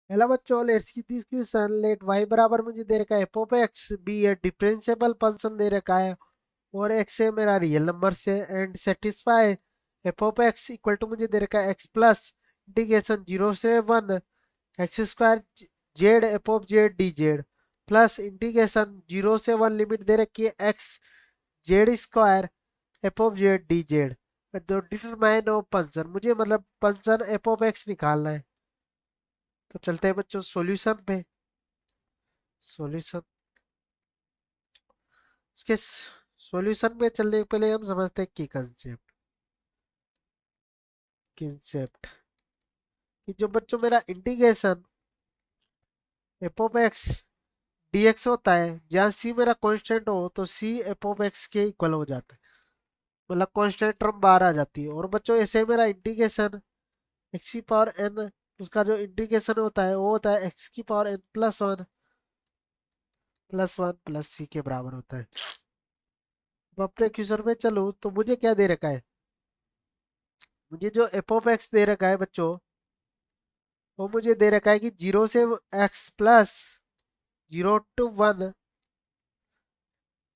Hello बच्चों, let's see this question. Let Y बराबर मुझे दे रखा है F of X be a differentiable function दे रखा है और एक्स से मेरा रियल नंबर से and satisfy F of X equal to मुझे दे रखा है एक्स प्लस इंटीग्रेशन 0 से 1 X square Z F of Z D Z plus integration 0 से 1 लिमिट दे रखी है x Z square F of Z D Z. तो डिटरमाइन ऑफ फंक्शन मुझे मतलब फंक्शन एफ ऑफ एक्स निकालना है। तो चलते हैं बच्चों सॉल्यूशन पे। सॉल्यूशन इसके सॉल्यूशन में चलने के पहले हम समझते हैं की कंसेप्ट कि जो बच्चों मेरा integration F of X DX होता है, जहाँ सी मेरा कांस्टेंट हो तो सी एफ ऑफ एक्स के इक्वल हो जाता है, मतलब कांस्टेंट टर्म बाहर आ जाती है। और बच्चों ऐसे मेरा इंटीग्रेशन एक्स की पावर एन, उसका जो इंटीग्रेशन होता है वो होता है एक्स की power N plus one plus C के बराबर होता है। अब अपने क्वेश्चन में चलो तो मुझे क्या दे रखा है, मुझे जो एफ ऑफ एक्स दे रखा है बच्चों वो मुझे दे रखा है कि 0 से x + 0 to 1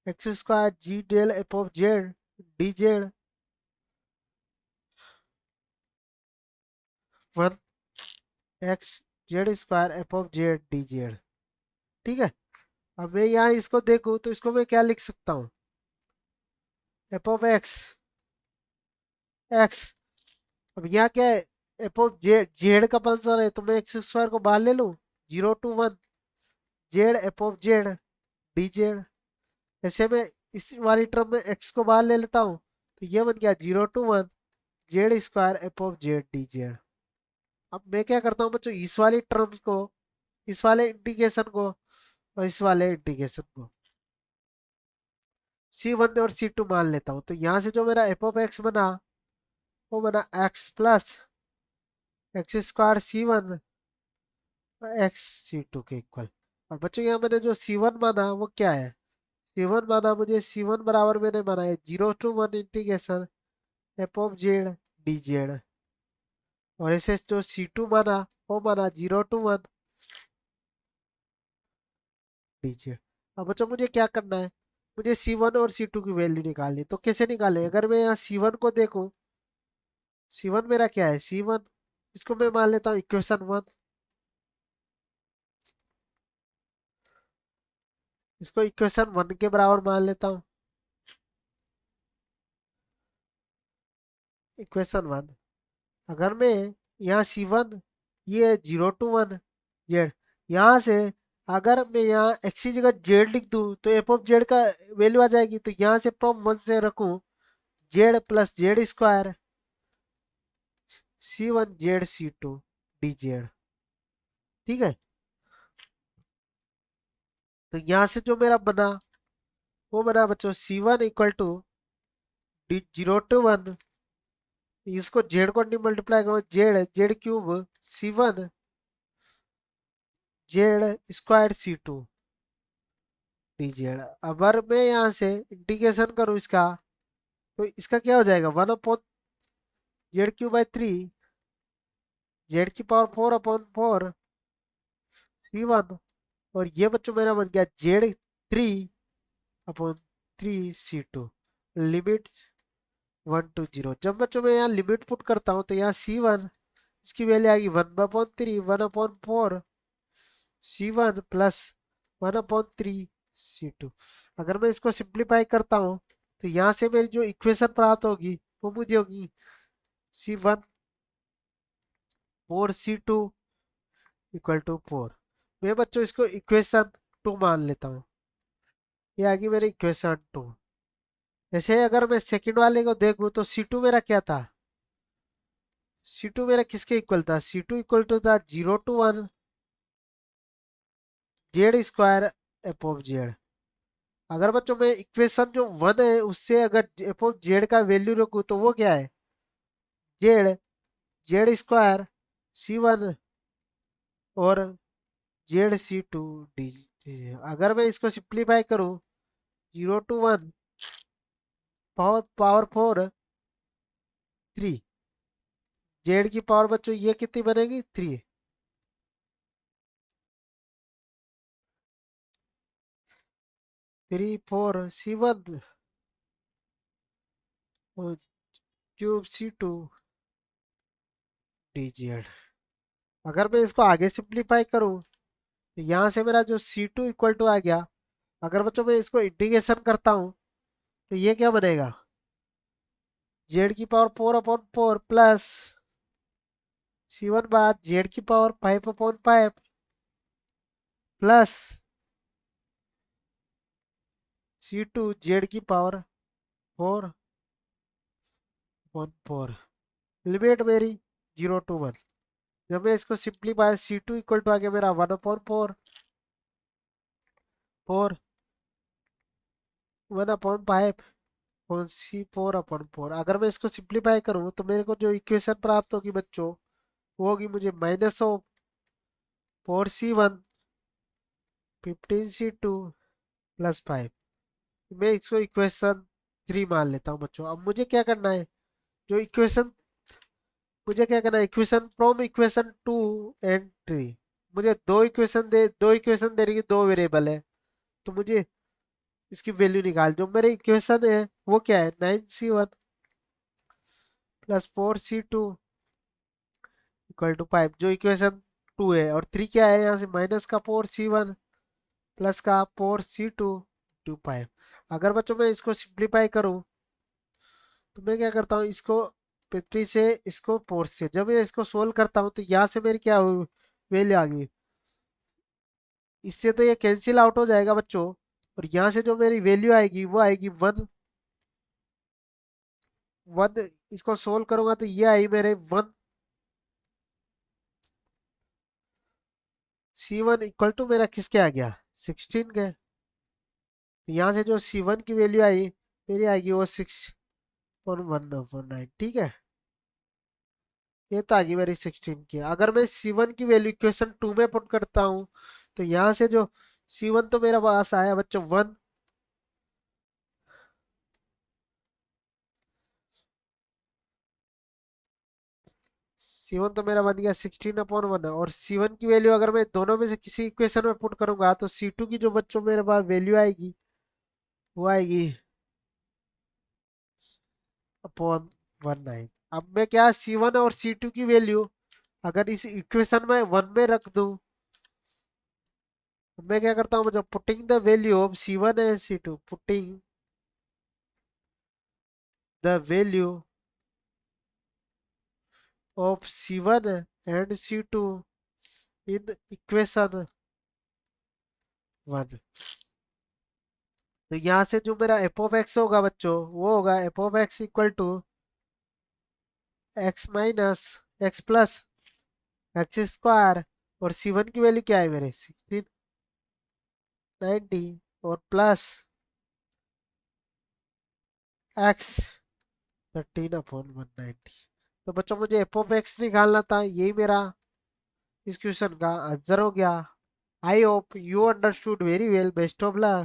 X square G del F of Z D Z 1 x Z square F of Z D Z. ठीक है। अब मैं यहाँ इसको देखूँ तो इसको मैं क्या लिख सकता हूँ, एफ ऑफ एक्स एक्स। अब यहाँ क्या है, एफ ऑफ जेड जेड का फंक्शन है तो मैं एक्स स्क्वायर को बाहर ले लूँ, 0 to 1 Z F of Z D Z. ऐसे में इस वाली टर्म में एक्स को बाहर ले लेता हूँ तो ये बन गया 0 to 1 Z square F of Z D Z. अब मैं क्या करता हूँ बच्चों, इस वाली टर्म्स को, इस वाले इंटीग्रेशन को और इस वाले इंटीग्रेशन को C1 और C2 मान लेता हूँ। तो यहाँ से जो मेरा एफ ऑफ एक्स बना वो बना x plus x square C1 x C2 के इक्वल। और बच्चों यहाँ मैंने जो C1 माना वो क्या है, C1 माना मुझे C1 बराबर मैंने माना है 0 to 1 integration F of Z D Z. और ऐसे जो C2 माना वो माना 0 to 1 डी जेड। अब बच्चों मुझे क्या करना है, मुझे C1 और C2 की वैल्यू निकालनी। तो कैसे निकाले, अगर मैं यहाँ C1 को देखूं, C1 मेरा क्या है, C1 इसको मैं मान लेता हूँ इक्वेशन 1, इसको इक्वेशन 1 के बराबर मान लेता हूँ। इक्वेशन 1 अगर मैं यहाँ C1 ये 0 to 1 जेड, यहाँ से अगर मैं यहाँ एक्स की जगह जेड लिख दूँ तो एफ ऑफ जेड का वैल्यू आ जाएगी। तो यहाँ से फ्रॉम 1 से रखूँ Z plus Z square C1 Z C2 D Z. ठीक है। तो यहाँ से जो मेरा बना वो बना बच्चों C1 इक्वल टू 0 to 1, इसको जेड को नहीं मल्टीप्लाई करो, Z Z cube C1 Z square C2 D Z. अगर मैं यहाँ से इंटीग्रेशन करूँ इसका तो इसका क्या हो जाएगा, 1/जेड क्यूब/3 जेड की पावर 4/4 C1। और ये बच्चों मेरा बन गया जेड 3/3 C2 लिमिट 1 to 0। जब बच्चों मैं यहाँ लिमिट पुट करता हूँ तो यहाँ C1 इसकी वैल्यू आएगी 1/3 1/4 C1 प्लस 1/3 C2। अगर मैं इसको सिंप्लीफाई करता हूँ तो यहाँ से मेरी जो इक्वेशन प्राप्त होगी वो मुझे होगी C1 4 C2 इक्वल टू 4। मैं बच्चों इसको इक्वेशन 2 मान लेता हूँ, ये आ गई मेरी इक्वेशन 2। ऐसे अगर मैं सेकंड वाले को देखूँ तो C2 मेरा क्या था, C2 मेरा किसके इक्वल था, C2 इक्वल टू था 0 to 1 Z square F of Z. अगर बच्चों मैं इक्वेशन जो 1 है उससे अगर एफ ऑफ जेड का वैल्यू रखूँ तो वो क्या है, जेड जेड स्क्वायर C1 और जेड C2 डी। अगर मैं इसको सिंप्लीफाई करूँ 0 to 1 पावर 4 3, जेड की पावर बच्चों ये कितनी बनेगी 3। 3 4 C1 क्यूब C2 DZ। अगर मैं इसको आगे सिंप्लीफाई करूं तो यहाँ से मेरा जो C2 इक्वल टू आ गया। अगर बच्चों मैं इसको इंटीग्रेशन करता हूँ तो ये क्या बनेगा, Z⁴ प्लस C1 बार Z⁵ plus C2 Z⁴ limit मेरी 0 to 1। जब मैं इसको सिंप्लीफाई C2 इक्वल टू आ गया मेरा 1/4 C4/4। अगर मैं इसको सिंप्लीफाई करूं तो मेरे को जो इक्वेशन प्राप्त होगी बच्चों वो होगी मुझे -4C1 15C2 +5। मैं इसको इक्वेशन 3 मान लेता हूँ बच्चों। अब मुझे क्या करना है, जो इक्वेशन मुझे क्या करना है, इक्वेशन फ्रॉम इक्वेशन 2 एंड 3। मुझे दो इक्वेशन दे रही है, दो वेरिएबल है, तो मुझे इसकी वैल्यू निकाल। जो मेरे इक्वेशन है वो क्या है, 9C1 +4C2 = 5, जो इक्वेशन 2 है। और 3 क्या है, यहाँ से -4C1 +4C2 = 5। अगर बच्चों मैं इसको सिंप्लीफाई करूं तो मैं क्या करता हूँ, इसको 3 से इसको 4 से जब मैं इसको सोल्व करता हूँ तो यहाँ से मेरी क्या वैल्यू आ गई, इससे तो ये कैंसिल आउट हो जाएगा बच्चों। और यहाँ से जो मेरी वैल्यू आएगी वो आएगी 1 1। इसको सोल्व करूंगा तो ये आई मेरे 1। C1 इक्वल टू मेरा किसके आ गया, 16 के। तो यहाँ से जो C1 की वैल्यू आई मेरी आएगी वो 6.149। ठीक है, ये तो आ गई मेरी 16 की। अगर मैं C1 की वैल्यू इक्वेशन 2 में पुट करता हूँ तो यहाँ से जो C1 तो मेरा पास आया बच्चों 1। C1 तो मेरा बन गया 16/1। और C1 की वैल्यू अगर मैं दोनों में से किसी इक्वेशन में पुट करूंगा तो C2 की जो बच्चों मेरे पास वैल्यू आएगी वो आएगी /19। अब मैं क्या, C1 और C2 की वैल्यू अगर इस इक्वेशन में 1 में रख दूं तो मैं क्या करता हूँ, जब putting the value of C1 and C2, putting the value of C1 and C2 in equation 1। तो यहाँ से जो मेरा f(x) होगा बच्चों वो होगा f(x) equal to x minus x plus x²। और C1 की वैल्यू क्या है मेरे 1690 और प्लस x 13/190। तो बच्चों मुझे f(x) निकालना था, यही मेरा इस क्वेश्चन का आंसर हो गया। I hope you understood very well. Best of luck.